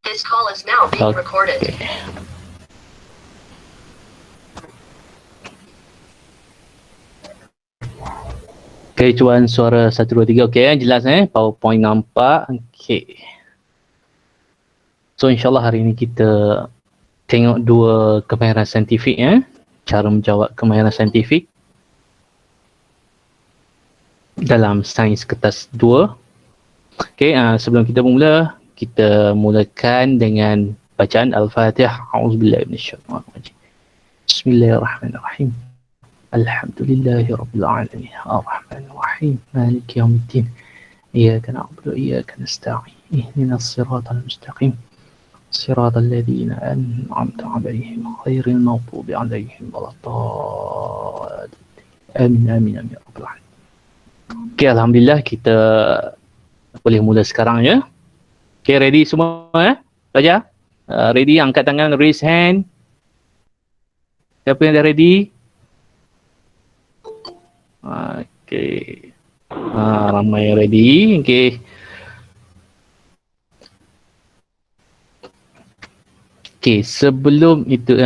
This call is now being recorded. Okay, cuan suara 1, 2, 3. Okay, jelas PowerPoint nampak. Okay. So, insyaAllah hari ini kita tengok dua kemahiran saintifik cara menjawab kemahiran saintifik dalam sains kertas 2. Okay, sebelum kita bermula, kita mulakan dengan bacaan Al-Fatihah. A'udzubillahi minasyaitonirrajim. Bismillahirrahmanirrahim. Alhamdulillahi Rabbil Alamin. Ar-Rahmanir Rahim. Maliki Yawmiddin. Iyyaka na'budu wa iyyaka nasta'in. Ihdinas siratal mustaqim. Siratal ladzina an'amta 'alaihim ghairil maghdubi 'alaihim waladdallin. Amin amin amin ya rabbal alamin. Okey, alhamdulillah kita boleh mula sekarang ya. Okey, ready semua Pelajar? Ready, angkat tangan, raise hand. Siapa yang dah ready? Okey. Ramai yang ready. Okey. Okey, sebelum itu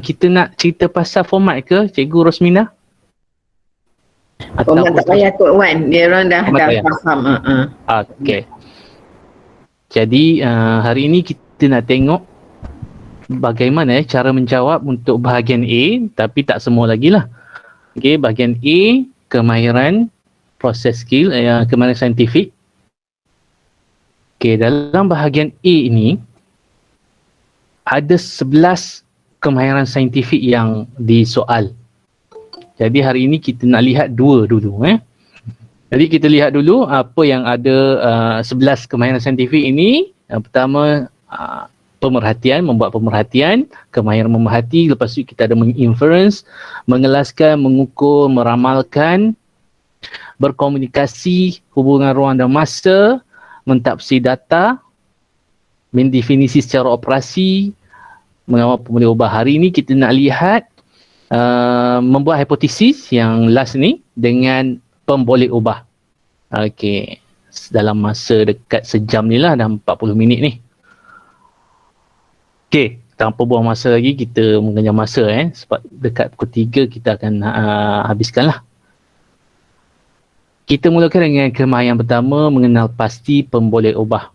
kita nak cerita pasal format ke Cikgu Rosmina? Format tak payah Kod Wan, dia orang dah faham. Okey. Jadi hari ini kita nak tengok bagaimana cara menjawab untuk bahagian A, tapi tak semua lagi lah. Okey, bahagian A, kemahiran proses skill, kemahiran saintifik. Okey, dalam bahagian A ini ada 11 kemahiran saintifik yang disoal. Jadi hari ini kita nak lihat dua dulu. Jadi kita lihat dulu apa yang ada 11 kemahiran saintifik ini. Yang pertama pemerhatian, membuat pemerhatian, kemahiran memerhati. Lepas tu kita ada menginference, mengelaskan, mengukur, meramalkan, berkomunikasi, hubungan ruang dan masa, mentafsir data, mendefinisi secara operasi, mengawal pemboleh ubah. Hari ini kita nak lihat membuat hipotesis yang last ni dengan pemboleh ubah. Okey, dalam masa dekat sejam ni lah, dah 40 minit ni. Okey, tanpa buang masa lagi, kita mengejar masa sebab dekat pukul 3 kita akan habiskan lah. Kita mulakan dengan kemahiran pertama, mengenal pasti pemboleh ubah.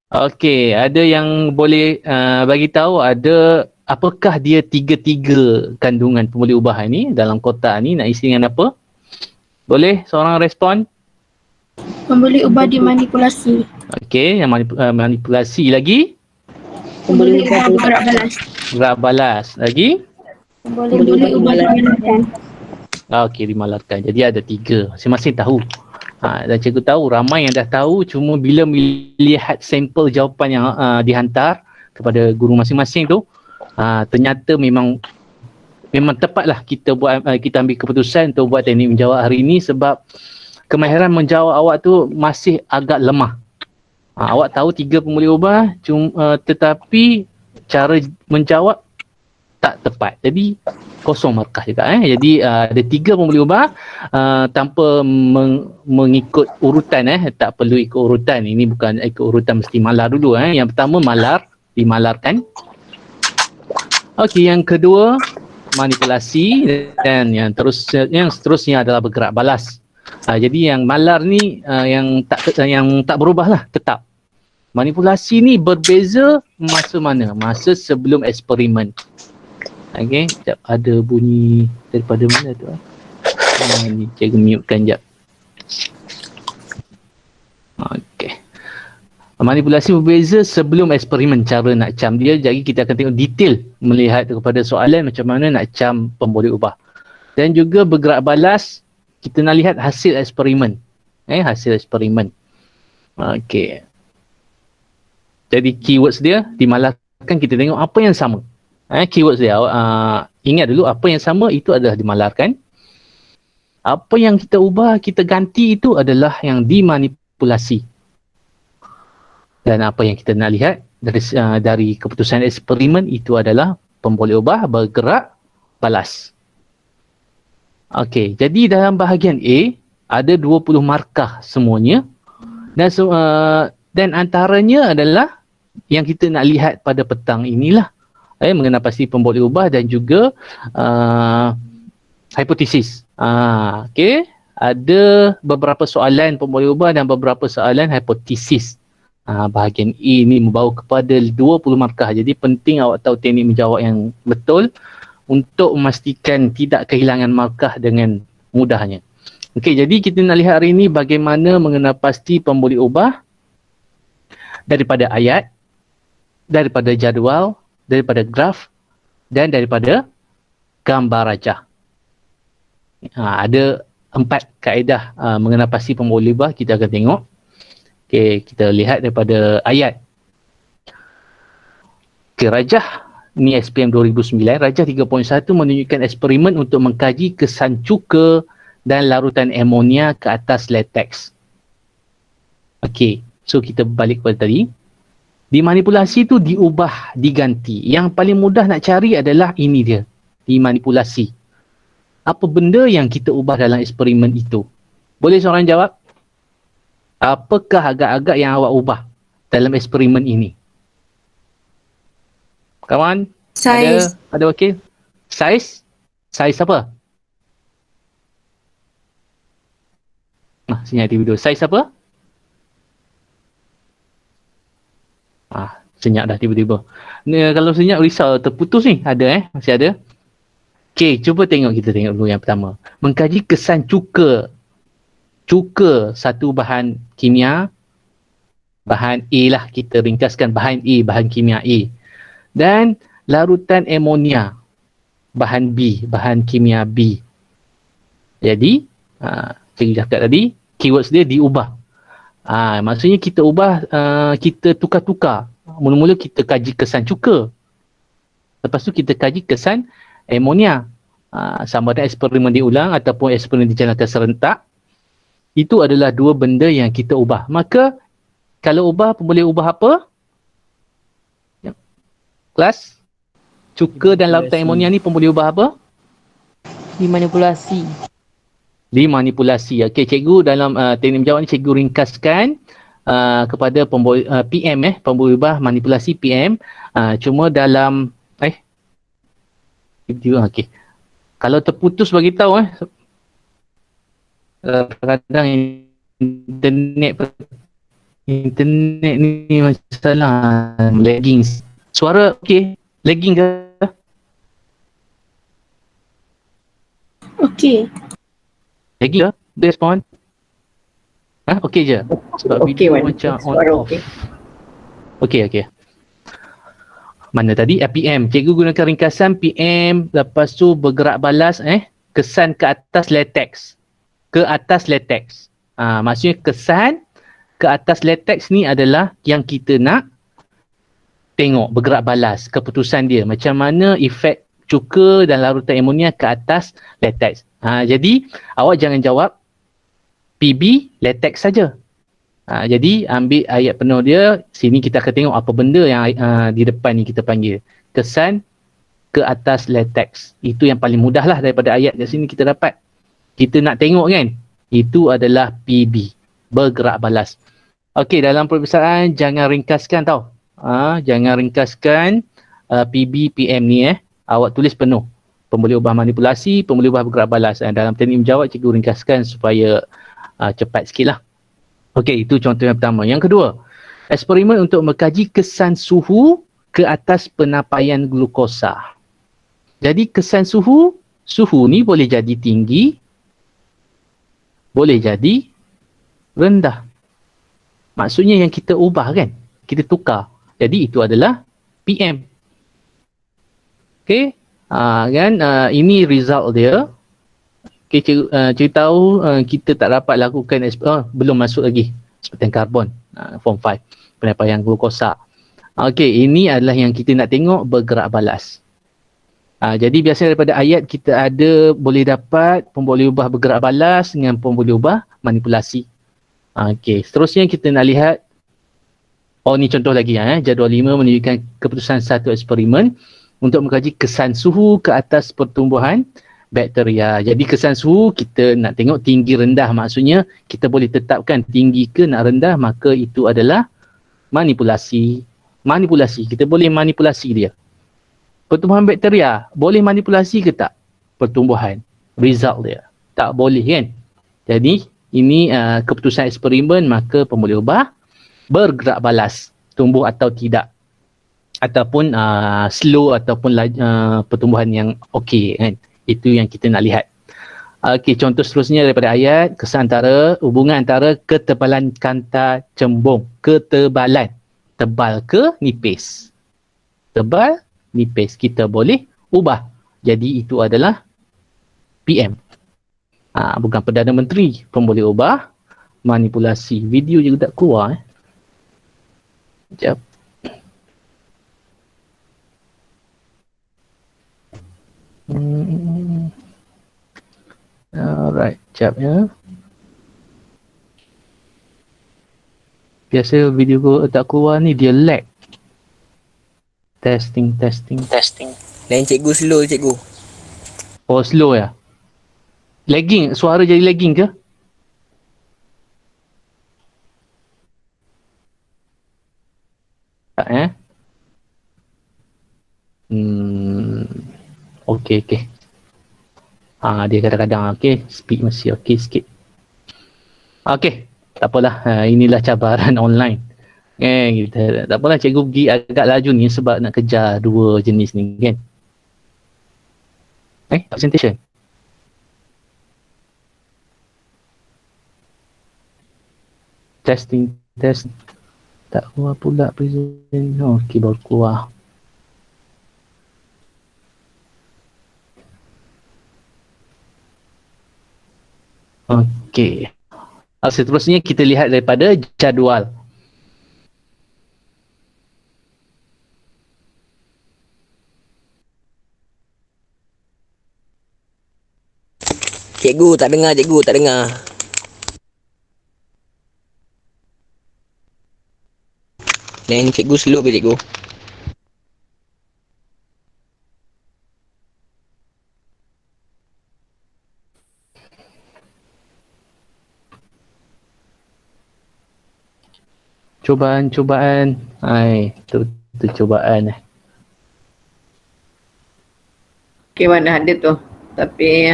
Okey, ada yang boleh bagi tahu ada apakah dia tiga-tiga kandungan pemboleh ubah ni dalam kotak ni, nak isi dengan apa? Boleh seorang respon? Pemboleh ubah dimanipulasi. Okey, yang manipulasi lagi? Pemboleh ubah bergerak balas. Gerak balas. Lagi? Pemboleh ubah dimalarkan. Okey, dimalarkan. Jadi ada 3. Masing-masing tahu. Dan cikgu tahu ramai yang dah tahu, cuma bila melihat sampel jawapan yang dihantar kepada guru masing-masing tu, ternyata memang tepatlah kita ambil keputusan untuk buat teknik menjawab hari ini sebab kemahiran menjawab awak tu masih agak lemah. Awak tahu 3 pemboleh ubah, tetapi cara menjawab tak tepat. Jadi kosong markah juga. Jadi ada 3 pemboleh ubah tanpa mengikut urutan. Tak perlu ikut urutan. Ini bukan ikut urutan, mesti malar dulu. Yang pertama malar, dimalarkan. Okey, yang kedua manipulasi, dan yang seterusnya adalah bergerak balas. Jadi yang malar ni yang tak berubah lah, tetap. Manipulasi ni berbeza masa mana? Masa sebelum eksperimen. Okey, sekejap, ada bunyi daripada mana tu? Ni cikgu mute-kan sekejap. Okey. Manipulasi berbeza sebelum eksperimen, cara nak cam dia. Jadi kita akan tengok detail melihat kepada soalan macam mana nak cam pemboleh ubah. Dan juga bergerak balas, kita nak lihat hasil eksperimen. Hasil eksperimen. Okey. Jadi keywords dia dimalarkan, kita tengok apa yang sama. Keywords dia, ingat dulu apa yang sama itu adalah dimalarkan. Apa yang kita ubah, kita ganti itu adalah yang dimanipulasi. Dan apa yang kita nak lihat dari keputusan eksperimen itu adalah pemboleh ubah bergerak balas. Okey, jadi dalam bahagian A ada 20 markah semuanya, dan antaranya adalah yang kita nak lihat pada petang inilah mengenai pasti pemboleh ubah dan juga hipotesis. Okey, ada beberapa soalan pemboleh ubah dan beberapa soalan hipotesis. Bahagian A ni membawa kepada 20 markah. Jadi penting awak tahu teknik menjawab yang betul untuk memastikan tidak kehilangan markah dengan mudahnya. Okey, jadi kita nak lihat hari ini bagaimana mengenal pasti pemboleh ubah daripada ayat, daripada jadual, daripada graf dan daripada gambar rajah. Ada 4 kaedah mengenal pasti pemboleh ubah kita akan tengok. Okey, kita lihat daripada ayat. Okey, rajah ni SPM 2009, rajah 3.1 menunjukkan eksperimen untuk mengkaji kesan cuka dan larutan amonia ke atas latex. Okey, so kita balik kepada tadi. Dimanipulasi tu diubah, diganti. Yang paling mudah nak cari adalah ini dia, dimanipulasi. Apa benda yang kita ubah dalam eksperimen itu? Boleh seorang jawab? Apakah agak-agak yang awak ubah dalam eksperimen ini? Kawan? Saiz. Ada wakil? Saiz? Saiz apa? Senyap di video. Saiz apa? Senyap dah tiba-tiba. Ni, kalau senyap risau terputus ni. Ada masih ada. Okey, cuba kita tengok dulu yang pertama. Mengkaji kesan cuka. Cuka satu bahan kimia. Bahan A lah, kita ringkaskan bahan A, bahan kimia A. Dan larutan amonia. Bahan B, bahan kimia B. Jadi, saya cakap tadi, keywords dia diubah. Maksudnya kita ubah, kita tukar-tukar. Mula-mula kita kaji kesan cuka. Lepas tu kita kaji kesan amonia. Sama ada eksperimen diulang ataupun eksperimen dijalankan serentak. Itu adalah dua benda yang kita ubah. Maka, kalau ubah, boleh ubah apa? Kelas? Cuka dan larutan amonia ni boleh ubah apa? Dimanipulasi. Dimanipulasi. Okey, cikgu dalam teknik menjawab ni cikgu ringkaskan kepada PM pemboleh ubah manipulasi PM. Cuma dalam okey. Kalau terputus bagi tahu kadang internet ni masalah, lagging. Suara okey, lagging ke? Okey. Lagi ke? Dia respon? Okey je? Sebab Okey, video macam on suara off. Okey. Mana tadi? PM. Cikgu gunakan ringkasan PM, lepas tu bergerak balas kesan ke atas latex. Ke atas latex. Maksudnya kesan ke atas latex ni adalah yang kita nak tengok, bergerak balas keputusan dia. Macam mana efek cuka dan larutan amonia ke atas latex. Jadi awak jangan jawab PB latex saja. Jadi ambil ayat penuh dia, sini kita akan tengok apa benda yang di depan ni kita panggil kesan ke atas latex. Itu yang paling mudah lah daripada ayat kat sini kita dapat. Kita nak tengok kan, itu adalah PB, bergerak balas. Okey, dalam perpisahan jangan ringkaskan tau. Jangan ringkaskan PB PM ni awak tulis penuh. Pemboleh ubah manipulasi, pemboleh ubah bergerak balas. Dalam teknik menjawab cikgu ringkaskan supaya cepat sikit lah. Okey, itu contoh yang pertama. Yang kedua, eksperimen untuk mengkaji kesan suhu ke atas penapaian glukosa. Jadi kesan suhu ni boleh jadi tinggi, boleh jadi rendah. Maksudnya yang kita ubah kan, kita tukar. Jadi itu adalah PM. Okey, ini result dia. Okay, cikgu tahu kita tak dapat lakukan belum masuk lagi aspartam karbon form 5 penapaian glukosa. Okey, ini adalah yang kita nak tengok bergerak balas. Jadi biasanya daripada ayat kita ada boleh dapat pemboleh ubah bergerak balas dengan pemboleh ubah manipulasi. Okey, seterusnya kita nak lihat ni contoh lagi jadual 5 menunjukkan keputusan satu eksperimen untuk mengkaji kesan suhu ke atas pertumbuhan bakteria. Jadi kesan suhu kita nak tengok tinggi rendah, maksudnya kita boleh tetapkan tinggi ke nak rendah, maka itu adalah manipulasi. manipulasi. Kita boleh manipulasi dia. Pertumbuhan bakteria, boleh manipulasi ke tak? Pertumbuhan, result dia. Tak boleh kan? Jadi, ini keputusan eksperimen, maka pembuluh ubah bergerak balas, tumbuh atau tidak. Ataupun slow ataupun pertumbuhan yang okey kan. Itu yang kita nak lihat. Okey, contoh seterusnya daripada ayat, kesan antara hubungan antara ketebalan kanta cembung. Ketebalan. Tebal ke nipis? Tebal, nipis. Kita boleh ubah. Jadi itu adalah PM. Bukan Perdana Menteri pun boleh ubah. Manipulasi. Video juga tak keluar. Sekejap. Alright, sekejap ya. Biasa video tak keluar ni dia lag. Testing. Lain cikgu slow cikgu. Oh, slow ya? Lagging? Suara jadi lagging ke? Tak Okey. Dia kadang-kadang speed masih okey sikit. Okey, tak apalah. Inilah cabaran online. Kita tak apalah, cikgu pergi agak laju ni sebab nak kejar dua jenis ni kan. Presentation. Testing. Tak keluar pula present. Okey, baru keluar. Okey. Seterusnya kita lihat daripada jadual. Cikgu tak dengar. Lain cikgu slow ke cikgu? Cubaan. Tu cubaan. Okay, mana ada tu. Tapi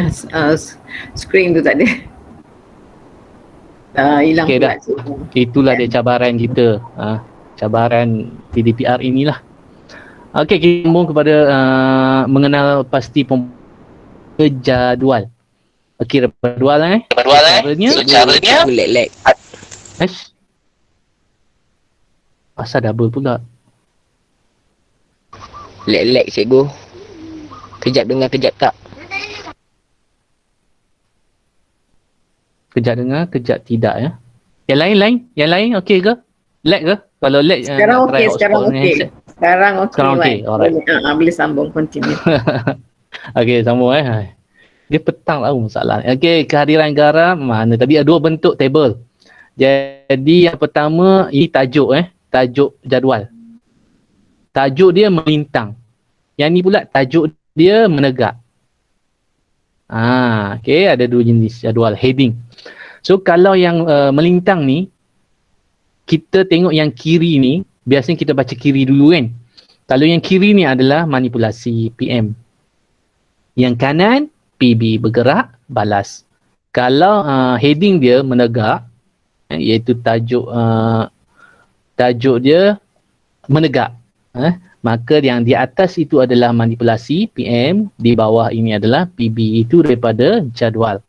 screen tu tak ada. Hilang Okey pula. dah. Itulah dia cabaran kita. Cabaran PDPR inilah. Okey, kita sambung kepada mengenal pasti jadual. Okey, jadual Caranya Cikgu lag. asal double pula. Lag cikgu. Kejap dengar, kejap tak. Kejap dengar, kejap tidak ya. Yang lain okey ke? Lag ke? Kalau lag Sekarang okey. Sekarang okey. Alright. Boleh sambung, continue. Okey, sambung Dia petang tahu masalah. Okey, kehadiran garam mana tadi ada dua bentuk table. Jadi yang pertama ini tajuk tajuk jadual. Tajuk dia melintang. Yang ni pula tajuk dia menegak. Okey, ada dua jenis jadual heading. So kalau yang melintang ni, kita tengok yang kiri ni, biasanya kita baca kiri dulu kan. Kalau yang kiri ni adalah manipulasi PM. Yang kanan PB bergerak balas. Kalau heading dia menegak, iaitu tajuk dia menegak. Maka yang di atas itu adalah manipulasi PM, di bawah ini adalah PB. Itu daripada jadual.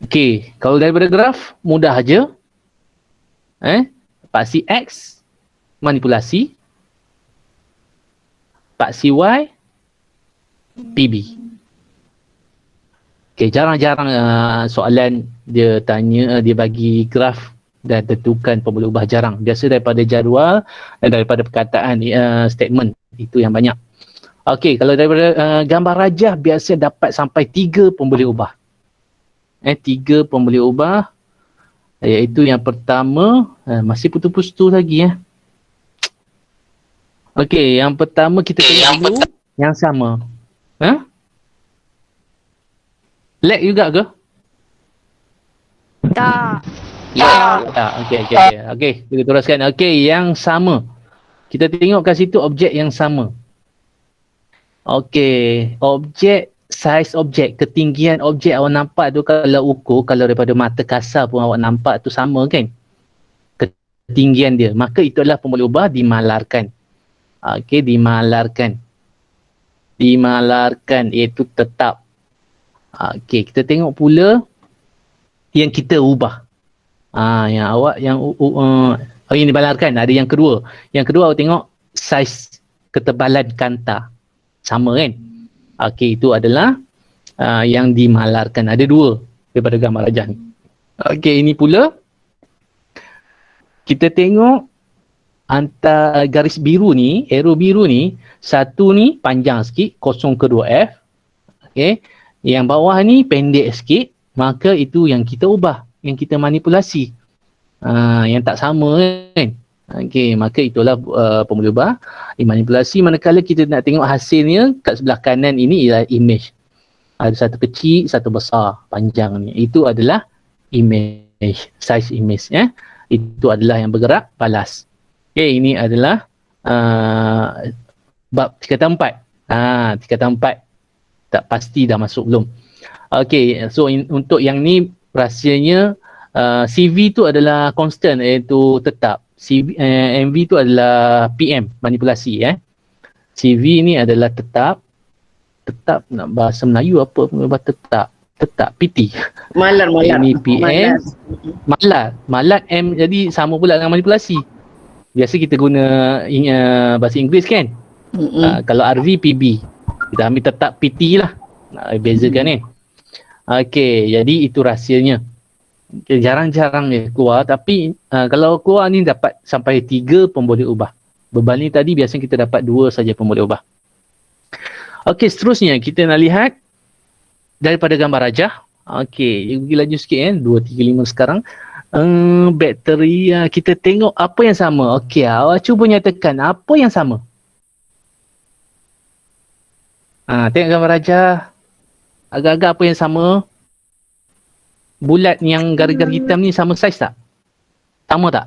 Okey, kalau daripada graf mudah aja. Paksi X manipulasi, paksi Y PB. Okey, jarang-jarang soalan dia tanya, dia bagi graf dan tentukan pembuluh ubah, jarang. Biasa daripada jadual dan daripada perkataan statement, itu yang banyak. Okey, kalau daripada gambar rajah biasa dapat sampai 3 pembuluh ubah. 3 pembuluh ubah, iaitu yang pertama masih putus-putus lagi Okey, yang pertama kita tengok dulu yang sama. Lag juga ke? Tak. Ya. Okey, kita teruskan. Okey, yang sama. Kita tengok kat situ objek yang sama. Okey, saiz objek, ketinggian objek awak nampak tu kalau ukur, kalau daripada mata kasar pun awak nampak tu sama kan? Ketinggian dia. Maka itu adalah pemboleh ubah dimalarkan. Okey, dimalarkan. Dimalarkan iaitu tetap. Okey, kita tengok pula yang kita ubah. Yang awak yang dimalarkan ada yang kedua. Yang kedua awak tengok saiz ketebalan kanta. Sama kan? Okey, itu adalah yang dimalarkan. Ada dua daripada gambar rajah ni. Okey, ini pula kita tengok antara garis biru ni, arrow biru ni, satu ni panjang sikit, 0 ke 2F. Okey. Yang bawah ni pendek sikit, maka itu yang kita ubah, yang kita manipulasi. Yang tak sama kan. Okey, maka itulah pemboleh ubah dimanipulasi. Manakala kita nak tengok hasilnya, kat sebelah kanan ini ialah image. Ada satu kecil, satu besar, panjang ni. Itu adalah image, size image ya. Itu adalah yang bergerak balas. Okey, ini adalah bab tingkatan 4. Tingkatan 4 tak pasti dah masuk belum. Okey, so untuk yang ni rahsianya CV tu adalah constant, iaitu tetap. MV tu adalah PM, manipulasi CV ni adalah tetap nak bahasa Melayu apa tetap PT. Malar. Ini PM, malar M, jadi sama pula dengan manipulasi. Biasa kita guna bahasa Inggeris kan. Kalau RV PB, kita ambil tetap PT lah, nak bezakan ni. Okey, jadi itu rahsianya. Okay, jarang-jarang dia keluar, tapi kalau keluar ni dapat sampai 3 pemboleh ubah. Berbanding tadi biasanya kita dapat 2 saja pemboleh ubah. Okey, seterusnya kita nak lihat daripada gambar rajah. Okey, pergi laju sikit 2, 3, 5 sekarang. Bakteria, kita tengok apa yang sama. Okey, awak cuba nyatakan apa yang sama. Tengok gambar rajah. Agak-agak apa yang sama? Bulat yang garis-garis hitam ni sama saiz tak? Sama tak?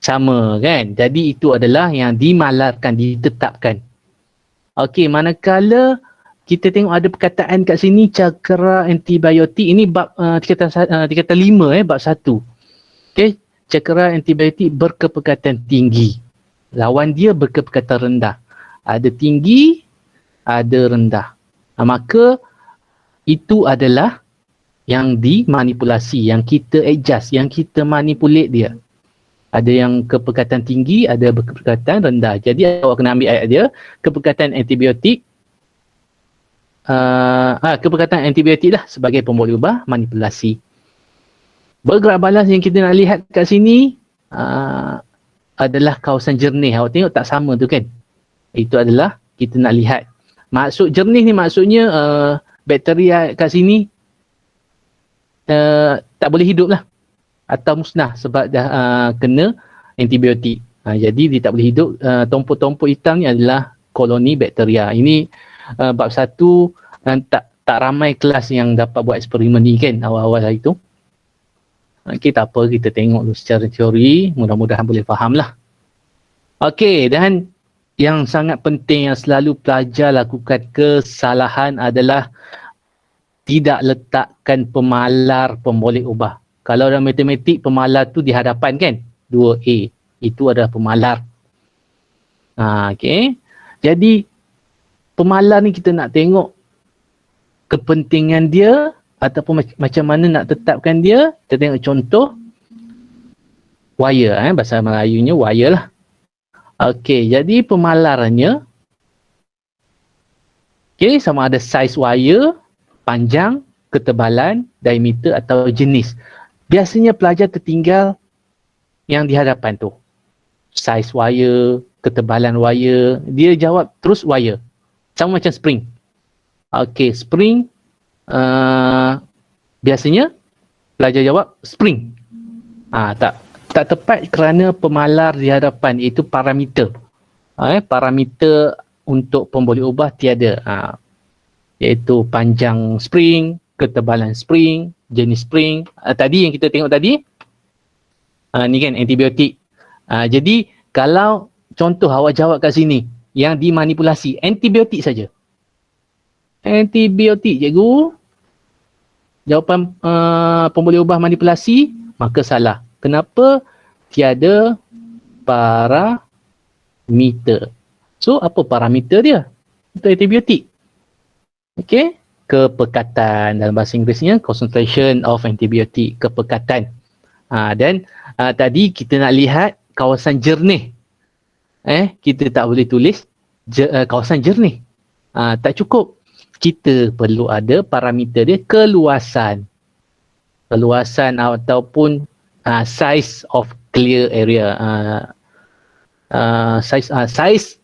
Sama kan? Jadi itu adalah yang dimalarkan, ditetapkan. Okey, manakala kita tengok ada perkataan kat sini, cakera antibiotik. Ini bab tingkatan 5 bab 1. Okey, cakera antibiotik berkepekatan tinggi. Lawan dia berkepekatan rendah. Ada tinggi, ada rendah. Maka itu adalah yang dimanipulasi, yang kita adjust, yang kita manipulate dia. Ada yang kepekatan tinggi, ada kepekatan rendah. Jadi awak kena ambil ayat dia, kepekatan antibiotik, kepekatan antibiotik lah sebagai pemboleh ubah manipulasi. Bergerak balas yang kita nak lihat kat sini adalah kawasan jernih. Awak tengok tak sama tu kan? Itu adalah kita nak lihat. Maksud jernih ni maksudnya bakteria kat sini tak boleh hidup lah atau musnah sebab dah kena antibiotik. Jadi dia tak boleh hidup. Tompok-tompok hitam ni adalah koloni bakteria. Ini bab 1 dan tak ramai kelas yang dapat buat eksperimen ni kan awal-awal hari tu. Okey, tak apa, kita tengok dulu secara teori, mudah-mudahan boleh faham lah. Okey, dan yang sangat penting yang selalu pelajar lakukan kesalahan adalah tidak letakkan pemalar pemboleh ubah. Kalau dalam matematik, pemalar tu di hadapan kan? 2A. Itu adalah pemalar. Okey. Jadi, pemalar ni kita nak tengok kepentingan dia ataupun macam mana nak tetapkan dia. Kita tengok contoh. Wire. Bahasa Melayunya wire lah. Okey. Jadi, pemalarannya. Okey. Sama ada saiz wire, panjang, ketebalan, diameter atau jenis. Biasanya pelajar tertinggal yang di hadapan tu. Saiz wire, ketebalan wire. Dia jawab terus wire. Sama macam spring. Okey, spring. Biasanya pelajar jawab spring. Tak tepat kerana pemalar di hadapan, iaitu parameter. Parameter untuk pemboleh ubah tiada. Iaitu panjang spring, ketebalan spring, jenis spring. Tadi yang kita tengok tadi, ni kan antibiotik. Jadi kalau contoh awak jawab kat sini, yang dimanipulasi, antibiotik saja. Antibiotik, cikgu. Jawapan pemboleh ubah manipulasi, maka salah. Kenapa? Tiada parameter. So, apa parameter dia? Untuk antibiotik. Okey. Kepekatan, dalam bahasa Inggerisnya, concentration of antibiotik, kepekatan. Dan tadi kita nak lihat kawasan jernih. Kita tak boleh tulis kawasan jernih. Tak cukup. Kita perlu ada parameter dia, keluasan. Keluasan ataupun size of clear area. Size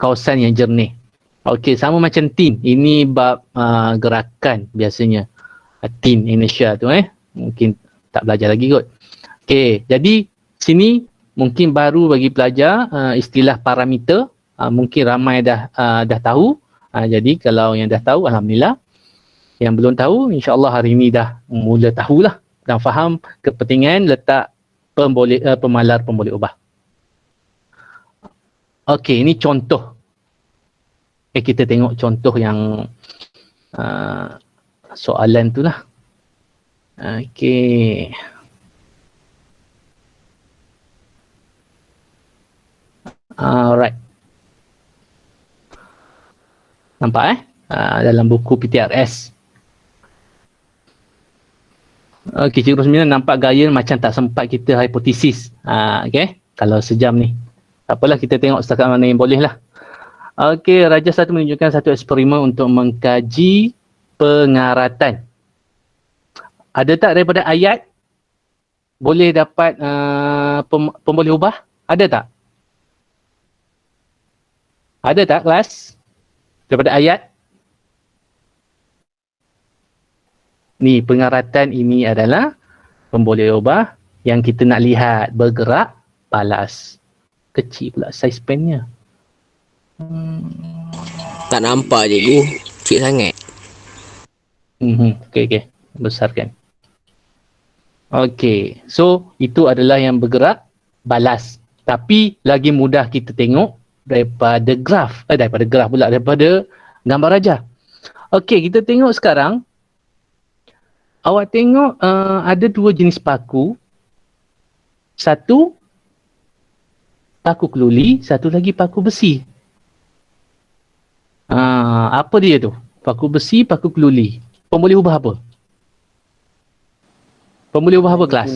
kawasan yang jernih. Okey, sama macam tin. Ini bab gerakan biasanya. Tin inertia tu mungkin tak belajar lagi kot. Okey, jadi sini mungkin baru bagi pelajar istilah parameter. Mungkin ramai dah tahu. Jadi kalau yang dah tahu, alhamdulillah. Yang belum tahu, insya-Allah hari ini dah mula tahulah dan faham kepentingan letak pemalar pemboleh ubah. Okey, ini contoh. Kita tengok contoh yang soalan tu lah. Okey. Alright. Nampak dalam buku PTRS. Okey, Cikgu Rosmina nampak gaya macam tak sempat kita hipotesis. Okey, kalau sejam ni. Tak apalah, kita tengok setakat mana yang boleh lah. Okey, Raja 1 menunjukkan satu eksperimen untuk mengkaji pengaratan. Ada tak daripada ayat boleh dapat pemboleh ubah? Ada tak? Ada tak kelas? Daripada ayat? Ni, pengaratan ini adalah pemboleh ubah yang kita nak lihat bergerak balas. Kecil pula saiz pennya. Tak nampak cikgu. Kecil sangat. Okey. Besarkan. Okey. So, itu adalah yang bergerak balas. Tapi lagi mudah kita tengok daripada graf. Daripada gambar raja. Okey, kita tengok sekarang. Awak tengok ada dua jenis paku. Satu paku keluli, satu lagi paku besi. Apa dia tu? Paku besi, paku keluli. Pemboleh ubah apa? Pemboleh ubah apa kelas?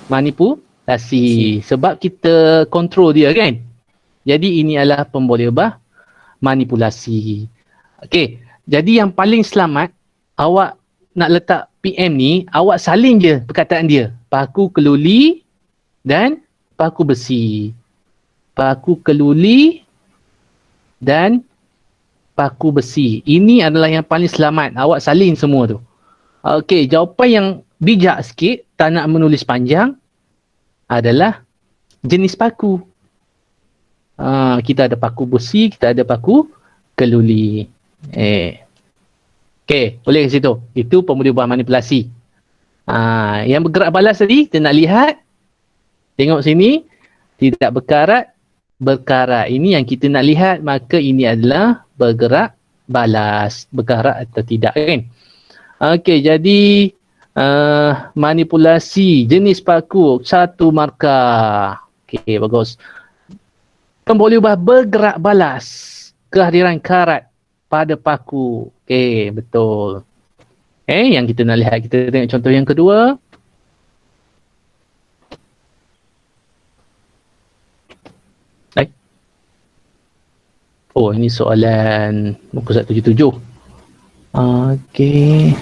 Manipulasi. Sebab kita kontrol dia kan? Jadi ini adalah pemboleh ubah manipulasi. Okey. Jadi yang paling selamat, awak nak letak PM ni, awak salin je perkataan dia. Paku keluli dan paku besi. Paku keluli dan paku besi. Ini adalah yang paling selamat. Awak salin semua tu. Okey, jawapan yang bijak sikit, tak nak menulis panjang, adalah jenis paku. Kita ada paku besi, kita ada paku keluli. Okey, boleh ke situ? Itu pemboleh ubah manipulasi. Yang bergerak balas tadi, kita nak lihat. Tengok sini, tidak berkarat, berkarat. Ini yang kita nak lihat, maka ini adalah bergerak balas. Berkarat atau tidak kan? Okey, jadi manipulasi jenis paku, satu markah. Okey, bagus. Pemboleh ubah bergerak balas, kehadiran karat pada paku. Okey, betul. Yang kita nak lihat, kita tengok contoh yang kedua. Oh, ini soalan muka 177. Okey.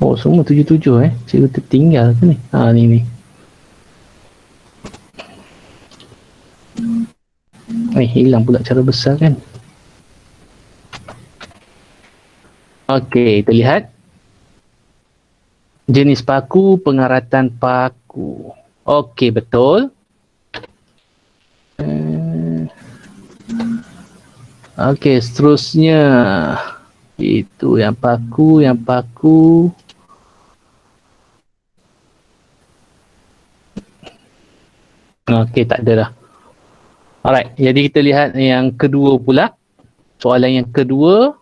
Oh, semua 77 Cikgu tertinggal ke ni? Ni. Hilang pula cara besar kan? Okey, kita lihat. Jenis paku, pengaratan paku. Okey, betul. Okey, seterusnya. Itu yang paku. Okey, tak ada dah. Alright, jadi kita lihat yang kedua pula. Soalan yang kedua.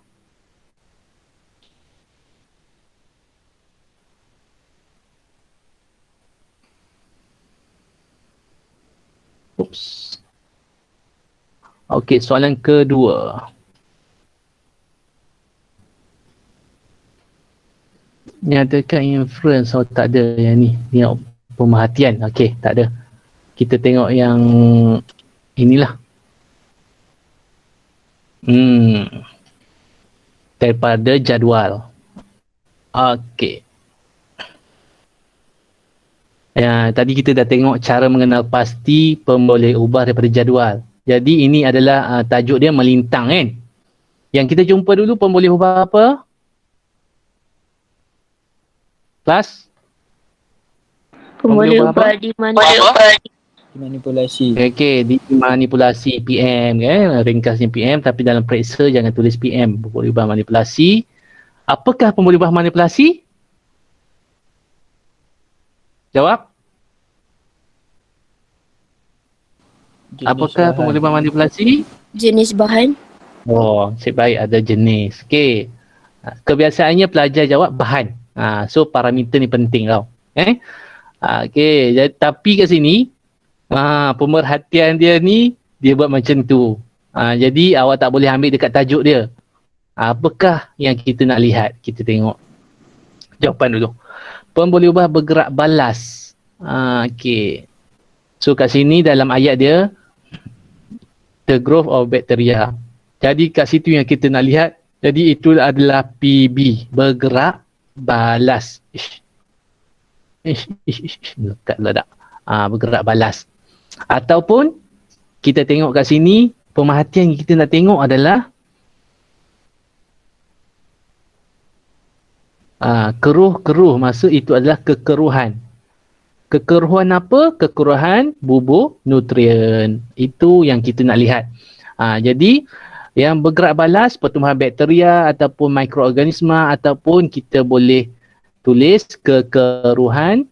Oops. Okey, soalan kedua. Nyatakan inference. Oh, tak ada yang ni. Ni pemerhatian. Okey, tak ada. Kita tengok yang inilah. Daripada jadual. Okey. Ya, tadi kita dah tengok cara mengenal pasti pemboleh ubah daripada jadual. Jadi ini adalah tajuk dia melintang kan. Yang kita jumpa dulu pemboleh ubah apa? Kelas? Pemboleh apa? ubah Manipulasi. Okey, dimanipulasi PM kan. Ringkasnya PM tapi dalam periksa jangan tulis PM. Pemboleh ubah manipulasi. Apakah pemboleh ubah manipulasi? Jawab. Apakah pemboleh ubah manipulasi? jenis bahan. Oh, nasib baik ada jenis. Okey. Kebiasaannya pelajar jawab bahan. So parameter ni penting tau. Okey, tapi kat sini pemerhatian dia ni dia buat macam tu. Jadi awak tak boleh ambil dekat tajuk dia. Apakah yang kita nak lihat? Kita tengok jawapan dulu. Pemboleh ubah bergerak balas. Okey. So kat sini dalam ayat dia the growth of bacteria. Jadi kat situ yang kita nak lihat. Jadi itu adalah PB, bergerak balas. Dekat ledak. Bergerak balas. Ataupun kita tengok kat sini, pemerhatian yang kita nak tengok adalah keruh, maksud itu adalah kekeruhan. Kekeruhan apa? Kekeruhan bubur nutrien. Itu yang kita nak lihat. Jadi yang bergerak balas pertumbuhan bakteria ataupun mikroorganisma ataupun kita boleh tulis kekeruhan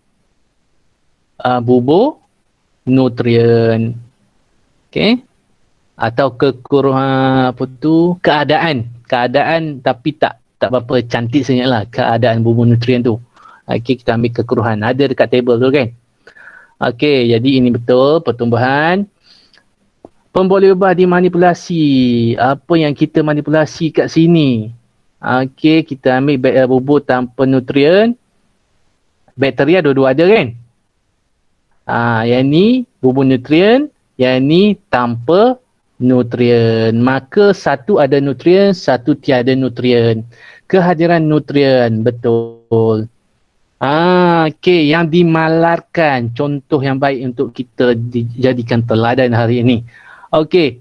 bubur nutrien. Okey. Atau kekeruhan apa tu? Keadaan tapi tak berapa cantik sangatlah keadaan bubur nutrien tu. Okey, kita ambil kekeruhan. Ada dekat table tu kan. Okey, jadi ini betul pertumbuhan. Pemboleh ubah dimanipulasi. Apa yang kita manipulasi kat sini? Okey, kita ambil bubur tanpa nutrien. Bakteria dua-dua ada kan? Yang ni bubur nutrien, yang ni tanpa nutrien. Maka satu ada nutrien, satu tiada nutrien. Kehadiran nutrien, betul. Okey, yang dimalarkan. Contoh yang baik untuk kita dijadikan teladan hari ini. Okey.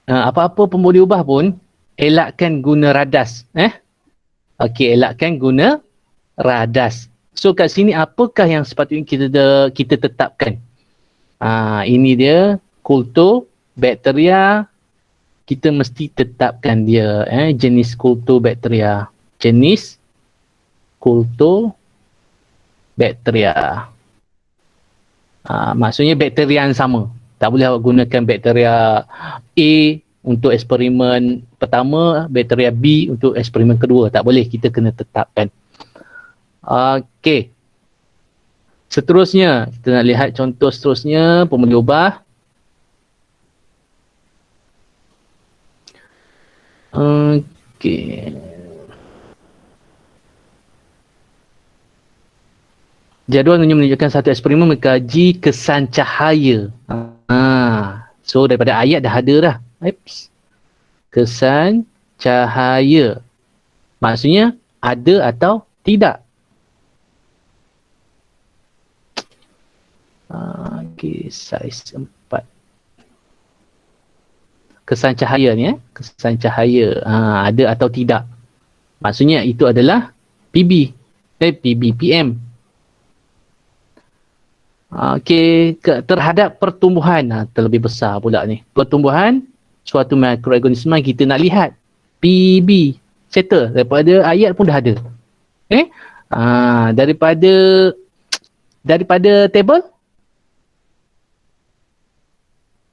Apa-apa pemboleh ubah pun, elakkan guna radas. Okey, elakkan guna radas. So kat sini apakah yang sepatutnya kita tetapkan? Ini dia kultur bakteria. Kita mesti tetapkan dia jenis kultur bakteria. Jenis kultur bakteria. Maksudnya bakteria yang sama. Tak boleh awak gunakan bakteria A untuk eksperimen pertama, bakteria B untuk eksperimen kedua. Tak boleh, kita kena tetapkan. Okey. Seterusnya, kita nak lihat contoh seterusnya, pemboleh ubah. Okey. Jadual menunjukkan satu eksperimen mengkaji kesan cahaya. So daripada ayat dah ada dah. Kesan cahaya. Maksudnya ada atau tidak. Okey, saiz 4. Kesan cahaya ni kesan cahaya. Ada atau tidak. Maksudnya itu adalah PB. PM. Terhadap pertumbuhan terlebih besar pula ni. Pertumbuhan suatu mikroorganisma kita nak lihat. PB. Settle. Daripada ayat pun dah ada. Daripada table,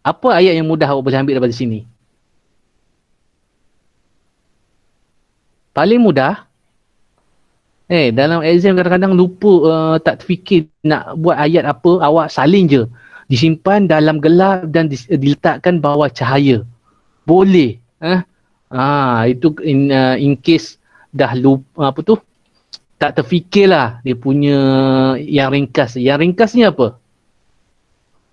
apa ayat yang mudah awak boleh ambil daripada sini? Paling mudah, dalam exam kadang-kadang lupa, tak terfikir nak buat ayat apa, awak salin je. Disimpan dalam gelap dan diletakkan bawah cahaya. Boleh. Itu in case dah lupa, tak terfikirlah dia punya yang ringkas. Yang ringkas ni apa?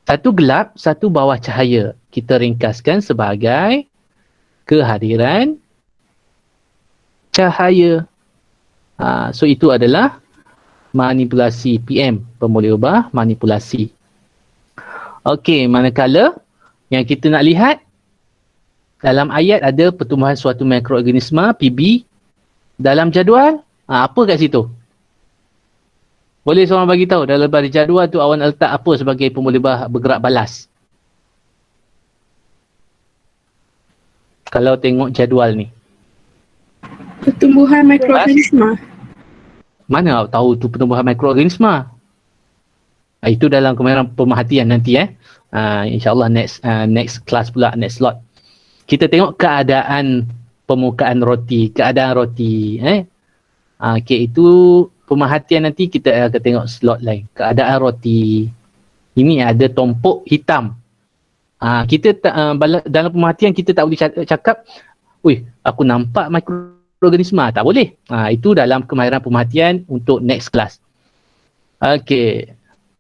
Satu gelap, satu bawah cahaya. Kita ringkaskan sebagai kehadiran cahaya. So itu adalah manipulasi PM, pemboleh ubah manipulasi. Okey, manakala yang kita nak lihat dalam ayat ada pertumbuhan suatu mikroorganisma PB. Dalam jadual, apa kat situ? Boleh seorang bagi tahu dalam jadual tu awan letak apa sebagai pemboleh ubah bergerak balas? Kalau tengok jadual ni. Pertumbuhan mikroorganisma. Mana awak tahu tu pertumbuhan mikroorganisma? Itu dalam kemahiran pemerhatian nanti InsyaAllah next class pula, next slot. Kita tengok keadaan permukaan roti, keadaan roti. Itu pemerhatian nanti kita akan tengok slot lain. Keadaan roti. Ini ada tompok hitam. Kita dalam pemerhatian kita tak boleh cakap, aku nampak mikroorganisma. Tak boleh. Itu dalam kemahiran pemerhatian untuk next class. Okey.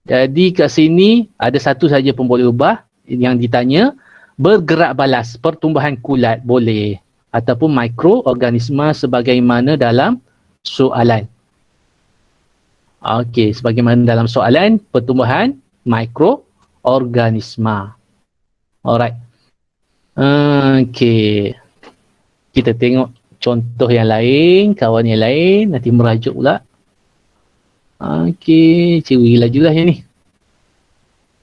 Jadi kat sini ada satu saja pemboleh ubah yang ditanya, bergerak balas, pertumbuhan kulat boleh, ataupun mikroorganisma sebagaimana dalam soalan. Okey, sebagaimana dalam soalan, pertumbuhan mikroorganisma. Alright. Okey. Kita tengok contoh yang lain, kawan yang lain, nanti merajuk pula. Okey, cikgu laju lah yang ni.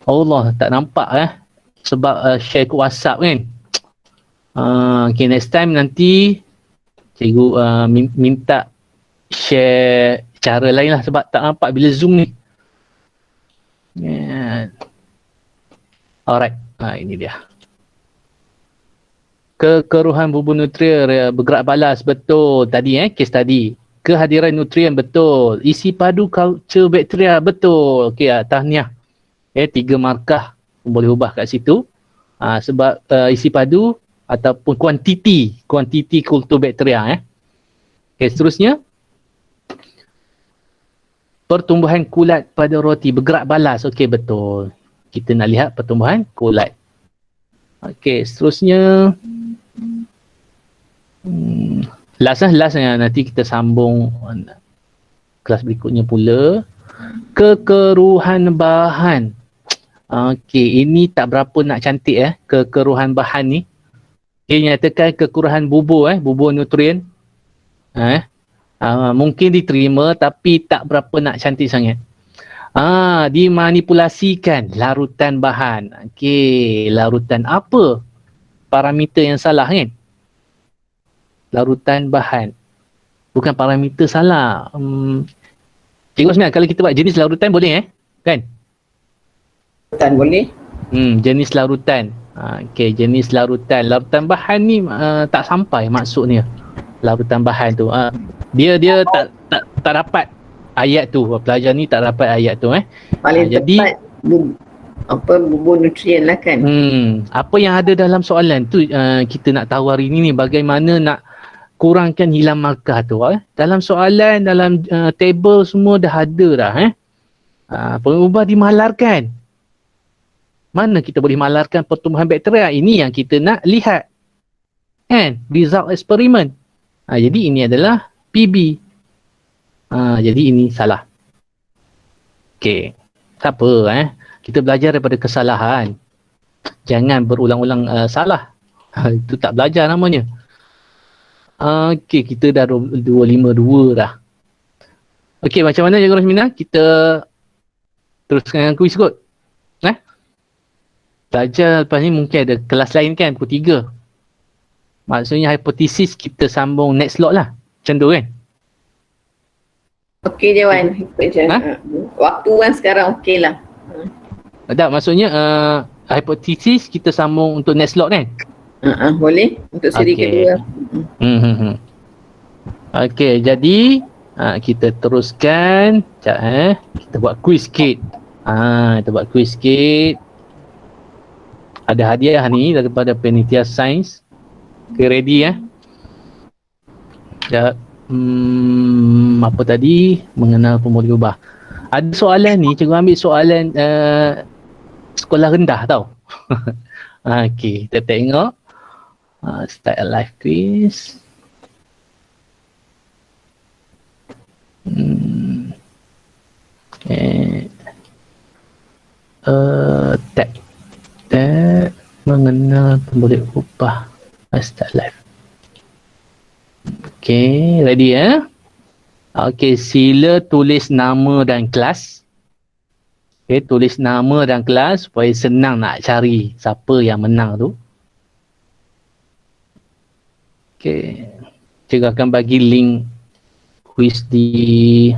Allah, tak nampak sebab share ke WhatsApp kan. Okay, next time nanti cikgu minta share cara lain lah sebab tak nampak bila Zoom ni. Alright, ini dia. Kekeruhan bubur nutrien bergerak balas, betul tadi case tadi. Kehadiran nutrien, betul. Isi padu culture bakteria, betul. Okey, tahniah. 3 markah boleh ubah kat situ. Sebab isi padu ataupun kuantiti kultur bakteria. Okey, seterusnya. Pertumbuhan kulat pada roti, bergerak balas. Okey, betul. Kita nak lihat pertumbuhan kulat. Okey, seterusnya. Last nanti kita sambung kelas berikutnya pula. Kekeruhan bahan. Okey, ini tak berapa nak cantik kekeruhan bahan ni. Okay, nyatakan kekurangan bubur bubur nutrien. Mungkin diterima tapi tak berapa nak cantik sangat. Dimanipulasikan larutan bahan. Okey, larutan apa? Parameter yang salah kan? Larutan bahan. Bukan parameter salah. Cikgu Osman, kalau kita buat jenis larutan boleh kan? Larutan boleh. Jenis larutan. Okey, jenis larutan. Larutan bahan ni tak sampai maksudnya. Larutan bahan tu. Dia tak dapat ayat tu. Pelajar ni tak dapat ayat tu Paling jadi tepat bubur nutrien lah kan. Apa yang ada dalam soalan tu kita nak tahu hari ni bagaimana nak kurangkan hilang markah tu. Dalam soalan, dalam table semua dah ada dah. Pengubah dimalarkan. Mana kita boleh malarkan pertumbuhan bakteria? Ini yang kita nak lihat. Kan? Result eksperimen. Jadi ini adalah PB. Jadi ini salah. Okey. Tak apa. Kita belajar daripada kesalahan. Jangan berulang-ulang salah. Itu tak belajar namanya. Okey, kita dah 252 dah. Okey, macam mana Cikgu Rosmina? Kita teruskan dengan kuis kot. Belajar lepas ni mungkin ada kelas lain kan, pukul 3. Maksudnya hipotesis kita sambung next slot lah. Macam tu kan? Okey je Wan. Ikut je. Waktu Wan sekarang okey lah. Tak, maksudnya hipotesis kita sambung untuk next slot kan? Boleh. Untuk siri kedua. Okey, jadi kita teruskan. Sekejap kita buat quiz sikit. Kita buat quiz sikit. Ada hadiah ni daripada Panitia Sains. Okay, ready Sekejap. Apa tadi? Mengenal pemboleh ubah. Ada soalan ni, cikgu ambil soalan sekolah rendah tau. Okey, kita tengok. Start a live quiz. Tab mengenal pemboleh ubah. Start live. Okay, ready Okay, sila tulis nama dan kelas. Okay, tulis nama dan kelas supaya senang nak cari siapa yang menang tu. Okay, cikgu akan bagi link quiz di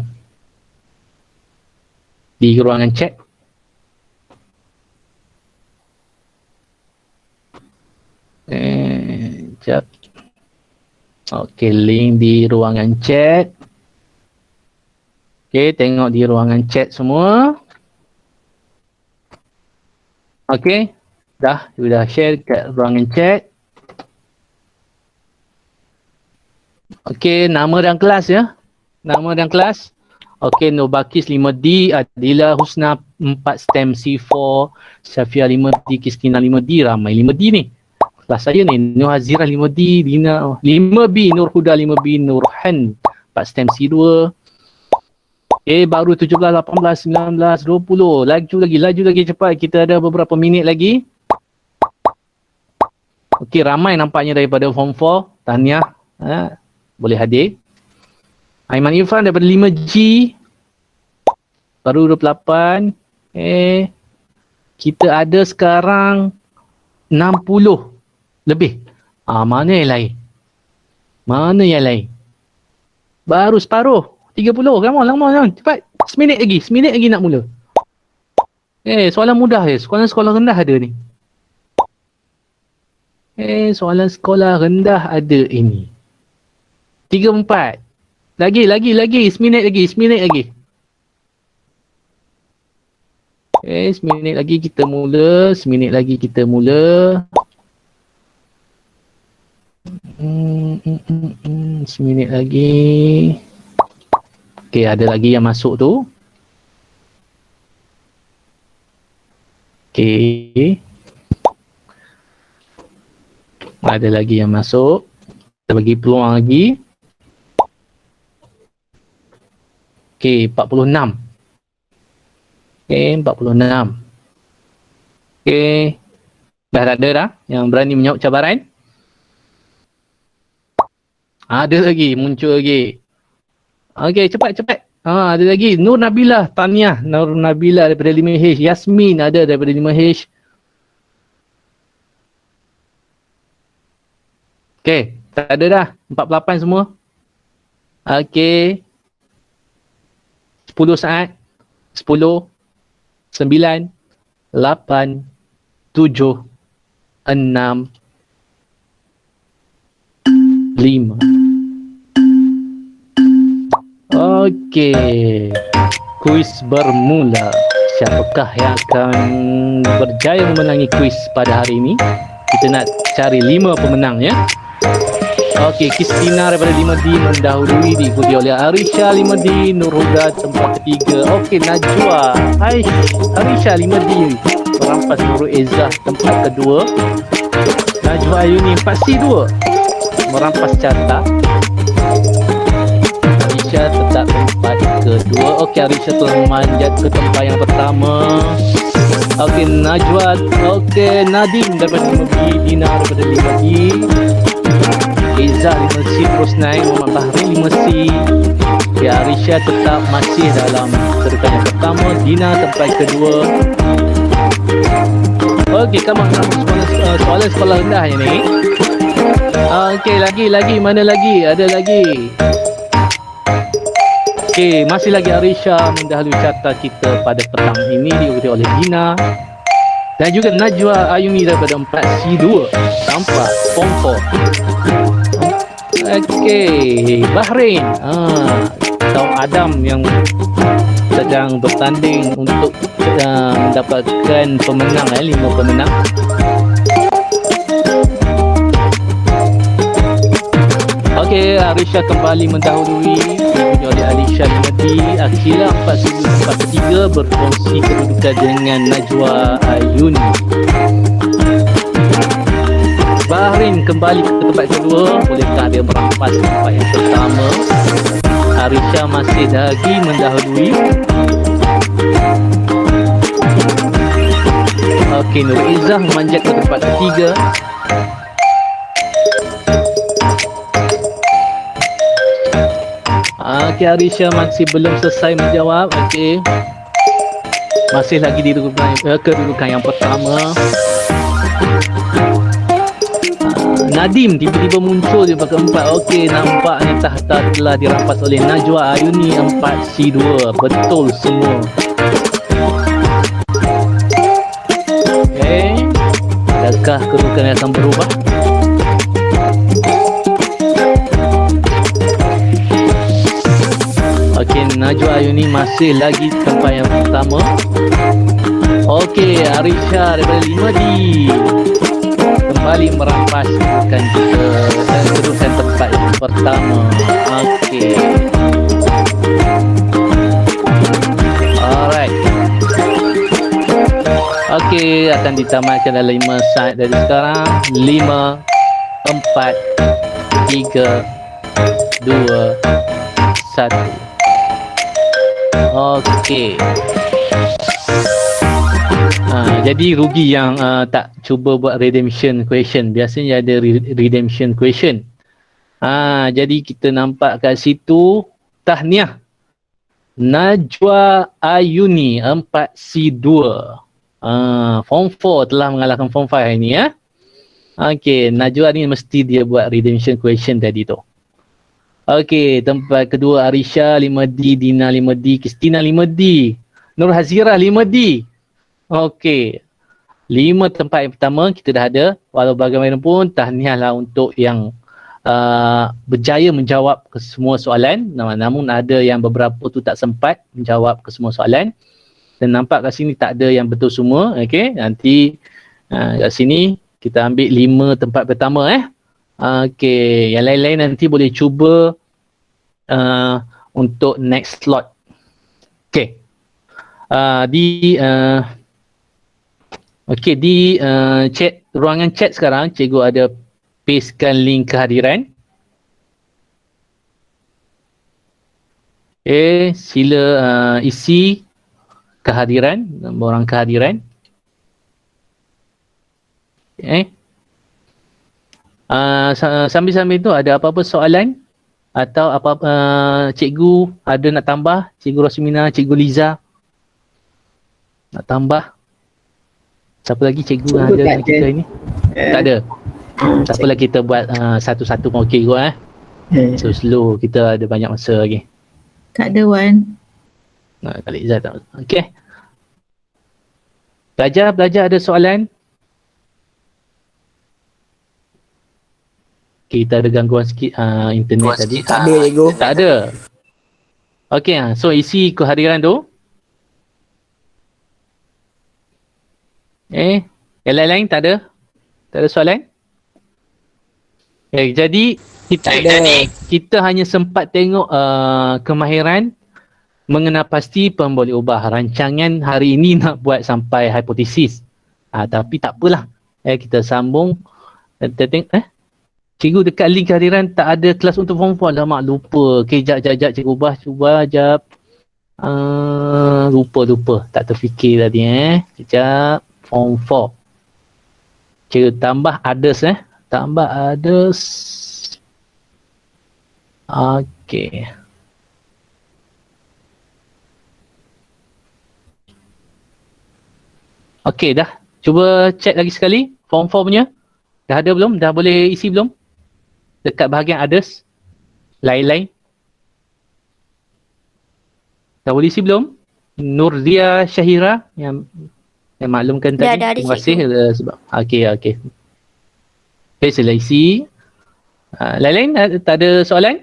ruangan chat. Sekejap. Okey, link di ruangan chat. Okey, tengok di ruangan chat semua. Okey, sudah share kat ruangan chat. Okey, nama dan kelas Nama dan kelas. Okey, Nobakis 5D, Adila Husna 4, STEM C4, Syafia 5D, Kristina 5D, ramai 5D ni. Kelas saya ni, Nur Hazirah 5D, Dina 5B, Nur Huda 5B, Nurhan 4, STEM C2. Baru 17, 18, 19, 20. Laju lagi cepat. Kita ada beberapa minit lagi. Okey, ramai nampaknya daripada Form 4. Tahniah. Boleh hadir. Aiman Irfan daripada 5G. Baru 28. Kita ada sekarang 60 lebih. Mana yang lain? Baru separuh. 30. Come on. Cepat. Seminit lagi nak mula. Soalan mudah je. Sekolah rendah ada ni. Soalan sekolah rendah ada ini. 3, 4. Lagi. Seminit lagi. Seminit lagi kita mula. Seminit lagi. Okey, ada lagi yang masuk tu. Okey. Ada lagi yang masuk. Kita bagi peluang lagi. Okey, 46. Okey, 46. Okey. Dah ada dah yang berani menjawab cabaran? Ada lagi, muncul lagi. Okey, cepat. Ada lagi. Nur Nabilah, tahniah. Nur Nabilah daripada 5H. Yasmin ada daripada 5H. Okey, tak ada dah. 48 semua. Okey. 10 saat. 10, 9, 8, 7, 6, 5. Okey. Kuis bermula. Siapakah yang akan berjaya memenangi kuis pada hari ini? Kita nak cari 5 pemenang ya. Okey, Kristina daripada 5D mendahului, diikuti oleh Arisha 5D, Nur Huda tempat ketiga. Okey, Najwa. Hai, Arisha 5D merampas Nurul Izzah tempat kedua. Najwa Ayuni 4C2 merampas Carta. Arisha tetap tempat kedua. Okey, Arisha telah memanjat ke tempat yang pertama. Okey, Najwa. Okey, Nadim daripada 5D, Dina daripada 5D, Izzah 5C terus naik, Muhammad Bahri 5C, Okey, Arisha tetap masih dalam kedudukan yang pertama, Dina tempat kedua. Okey, come on, soalan sekolah rendah je ni. Okey, lagi mana lagi? Ada lagi. Okey, masih lagi Arisha mendahului carta kita pada petang ini, diikuti oleh Dina dan juga Najwa Ayumi daripada 4C2 sampai Form 4. Okey, Bahrain. Kaum Adam yang sedang bertanding untuk mendapatkan pemenang, 5 pemenang. Okey, Arisha kembali mendahului, diikuti oleh Alisha 5D. Akila 4C3 berkongsi kedudukan dengan Najwa Ayuni. Bahrain kembali ke tempat kedua. Bolehkah dia merampas tempat yang pertama? Arisha masih lagi mendahului. Okey, Nur Izzah memanjat ke tempat ketiga. Okey, Arisha masih belum selesai menjawab. Okey, masih lagi di kedudukan yang pertama. Nadim tiba-tiba muncul di peringkat 4. Okey, nampaknya tahta telah dirampas oleh Najwa Ayuni 4C2. Betul semua. Okey, adakah kedudukan akan berubah? Okey, Najwa Ayuni masih lagi tempat yang pertama. Okey, Arisha daripada 5D kembali merampas kedudukan tempat yang pertama. Okey. Alright. Okey, akan ditamatkan dalam 5 saat dari sekarang. 5, 4, 3, 2, 1. Okey. Jadi rugi yang tak cuba buat redemption question. Biasanya ada redemption question. Jadi kita nampak kat situ tahniah Najwa Ayuni 4C2. Form 4 telah mengalahkan Form 5 hari ni ya. Okey, Najwa ni mesti dia buat redemption question tadi tu. Okey, tempat kedua Arisha 5D, Dina 5D, Kristina 5D, Nur Hazira 5D. Okey, 5 tempat yang pertama kita dah ada. Walau bagaimanapun, tahniahlah untuk yang berjaya menjawab ke semua soalan. Namun ada yang beberapa tu tak sempat menjawab ke semua soalan. Dan nampak kat sini tak ada yang betul semua. Okey, nanti kat sini kita ambil 5 tempat pertama Okey, yang lain-lain nanti boleh cuba untuk next slot. Okey. Di chat, ruangan chat sekarang cikgu ada pastekan link kehadiran. Sila isi kehadiran, orang kehadiran. Sambil-sambil tu ada apa-apa soalan atau apa-apa cikgu ada nak tambah, cikgu Rosmina, cikgu Liza nak tambah? Siapa lagi cikgu ada dengan kita ini? Tak ada. Tak apalah, kita buat satu-satu pun okey kot So slow, kita ada banyak masa lagi. Tak ada Wan. Kali Liza tak. Okey. Belajar ada soalan? Kita ada gangguan sikit internet tadi. Tak ada cikgu. Tak ada. Okey, so isi kehadiran tu. Yang lain-lain tak ada? Tak ada soalan? Jadi kita hanya sempat tengok kemahiran mengenal pasti pemboleh ubah. Rancangan hari ini nak buat sampai hipotesis. Tapi tak apalah. Kita sambung. Cikgu dekat link kehadiran tak ada kelas untuk form 4. Lama lupa. Okay, jap cikgu ubah. Cuba jap. Lupa. Tak terfikir tadi Sekejap. Form 4. Cikgu tambah others Tambah others. Okay. Okey dah. Cuba check lagi sekali form-formnya. Dah ada belum? Dah boleh isi belum? Dekat bahagian others. Lain-lain. Dah boleh isi belum? Nurdia Syahira yang maklumkan tadi. Dah ada Terima kasih sebab. Okey. Okay, sila isi. Lain-lain tak ada soalan?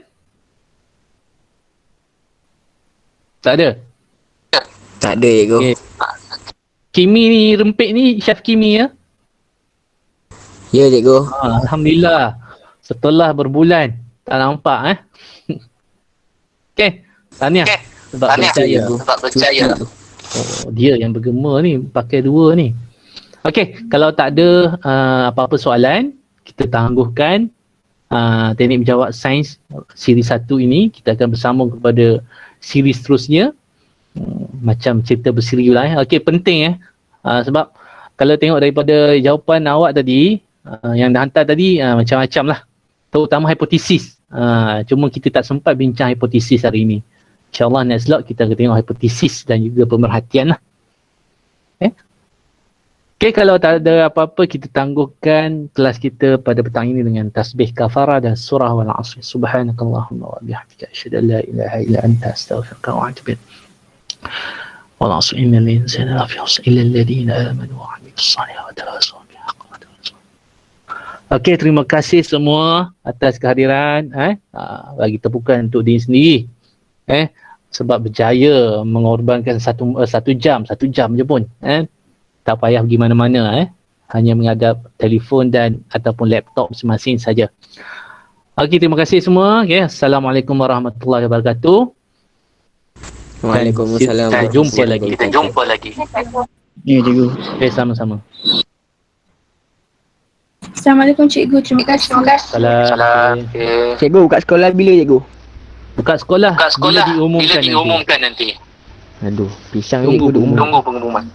Tak ada? Tak ada cikgu. Okey. Kimi ni rempit ni Chef Kimi ya? Ya cikgu. Alhamdulillah. Setelah berbulan tak nampak Okey. Tahniah. Sebab percaya. Oh, dia yang bergema ni pakai dua ni. Okey, kalau tak ada apa-apa soalan, kita tangguhkan teknik menjawab sains siri 1 ini. Kita akan bersambung kepada siri seterusnya. Macam cerita bersiri pula Okey, penting sebab kalau tengok daripada jawapan awak tadi yang dah hantar tadi macam-macam lah, terutama hipotesis. Cuma kita tak sempat bincang hipotesis hari ini. InsyaAllah next slot kita akan tengok hipotesis dan juga pemerhatian lah. Okay, kalau tak ada apa-apa, kita tangguhkan kelas kita pada petang ini dengan tasbih kafarah dan surah wal asr. Subhanakallahumma wa bihamdika asyhadu an la ilaha illa anta astaghfiruka wa atubu ilaik. Wal asr innal insana lafi khusr illa alladhina amanu wa 'amilus salihati wa tawasaw bil haqqi wa tawasaw. Okey, terima kasih semua atas kehadiran. Bagi tepukan untuk diri sendiri. Sebab berjaya mengorbankan satu jam je pun. Tak payah pergi mana-mana. Hanya menghadap telefon dan ataupun laptop masing-masing saja. Okey, terima kasih semua. Okay. Assalamualaikum warahmatullahi wabarakatuh. Waalaikumsalam. Kita jumpa lagi. Ya cikgu. Okay, sama-sama. Assalamualaikum cikgu. Terima kasih. Salam. Cikgu buka sekolah bila cikgu? Buka sekolah bila diumumkan nanti. Aduh, pisang Tunggu pengumuman.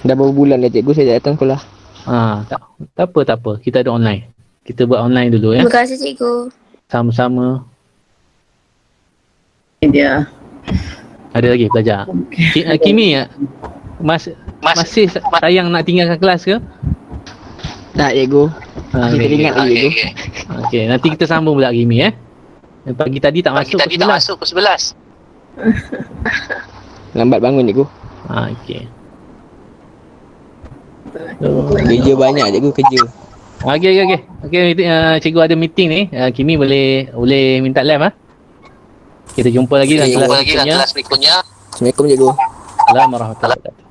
Dah berapa bulan dah cikgu saya tak datang sekolah. Tak apa. Kita ada online. Kita buat online dulu ya. Terima kasih cikgu. Sama-sama. Dia. Ada lagi belajar. Kimi masih sayang nak tinggalkan kelas ke? Tak cikgu. Kita ingat lagi cikgu. Okey, nanti kita sambung pula Kimi Pagi tadi tak masuk ke 11. Lambat bangun cikgu. Okey. Kerja banyak cikgu kerja. Okey. Cikgu ada meeting ni. Kimi boleh minta live Kita jumpa lagi dalam kelas berikutnya. Assalamualaikum cikgu. Assalamualaikum warahmatullahi wabarakatuh.